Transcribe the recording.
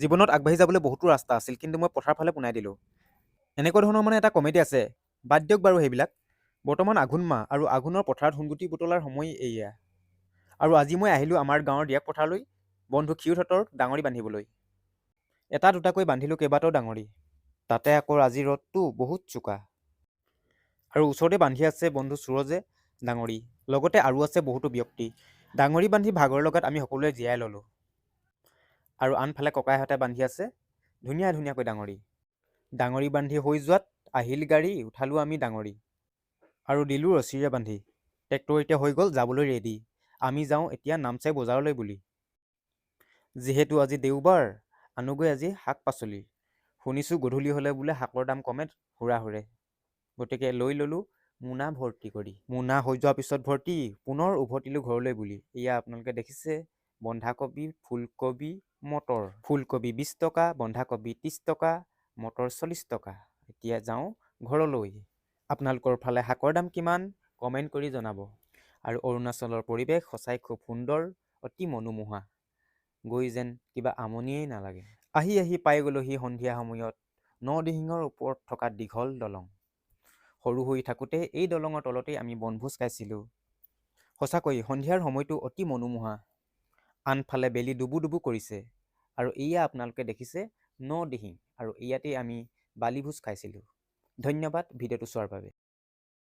জীৱনত আগবাঢ়ি যাবলৈ বহুতো ৰাস্তা আছিল, কিন্তু মই পথাৰ ফালে পোনাই দিলোঁ। এনেকুৱা ধৰণৰ মানে এটা কমেডি আছে, বাদ দিয়ক বাৰু সেইবিলাক। বৰ্তমান আঘোণ মাহ আৰু আঘোণৰ পথাৰত সোণগুটি বুটলাৰ সময় এয়া। আৰু আজি মই আহিলোঁ আমাৰ গাঁৱৰ দিয়াক পথাৰলৈ বন্ধু ক্ষীৰহঁতৰ ডাঙৰি বান্ধিবলৈ। এটা দুটাকৈ বান্ধিলোঁ কেইবাটাও ডাঙৰি। তাতে আকৌ আজি ৰ'দটো বহুত চোকা। আৰু ওচৰতে বান্ধি আছে বন্ধু সুৰজে ডাঙৰি, লগতে আৰু আছে বহুতো ব্যক্তি। ডাঙৰি বান্ধি ভাগৰ লগাত আমি সকলোৱে জীয়াই ল'লোঁ। আৰু আনফালে ককাইহঁতে বান্ধি আছে ধুনীয়া ধুনীয়াকৈ ডাঙৰি। ডাঙৰি বান্ধি হৈ যোৱাত আহিল গাড়ী, উঠালোঁ আমি ডাঙৰি। আৰু দিলোঁ ৰছীৰে বান্ধি। ট্ৰেক্টৰ এতিয়া হৈ গ'ল যাবলৈ ৰেডি। আমি যাওঁ এতিয়া নামচাই বজাৰলৈ বুলি। যিহেতু আজি দেওবাৰ, আনোগৈ আজি শাক পাচলি। শুনিছোঁ গধূলি হ'লে বোলে শাকৰ দাম কমে হুৰাহুৰে। গতিকে লৈ ল'লোঁ মোনা ভৰ্তি কৰি। মোনা হৈ যোৱাৰ পিছত ভৰ্তি, পুনৰ উভতিলোঁ ঘৰলৈ বুলি। এয়া আপোনালোকে দেখিছে বন্ধাকবি, ফুলকবি, মটৰ। ফুলকবি 20 টকা, বন্ধাকবি 30 টকা, মটৰ 40 টকা। এতিয়া যাওঁ ঘৰলৈ। আপোনালোকৰ ফালে শাকৰ দাম কিমান কমেণ্ট কৰি জনাব। আৰু অৰুণাচলৰ পৰিৱেশ সঁচাই খুব সুন্দৰ, অতি মনোমোহা। গৈ যেন কিবা আমনিয়েই নালাগে। আহি আহি পাই গ'লোহি সন্ধিয়া সময়ত নদিহিঙৰ ওপৰত থকা দীঘল দলং। সৰু হৈ থাকোঁতে এই দলঙৰ তলতেই আমি বনভোজ খাইছিলোঁ। সঁচাকৈ সন্ধিয়াৰ সময়টো অতি মনোমোহা। আনফালে বেলি ডুবু ডুবু কৰিছে। আৰু এয়া আপোনালোকে দেখিছে নদিহিং, আৰু ইয়াতেই আমি বালিভোজ খাইছিলোঁ। ধন্যবাদ ভিডিঅ'টো চোৱাৰ বাবে।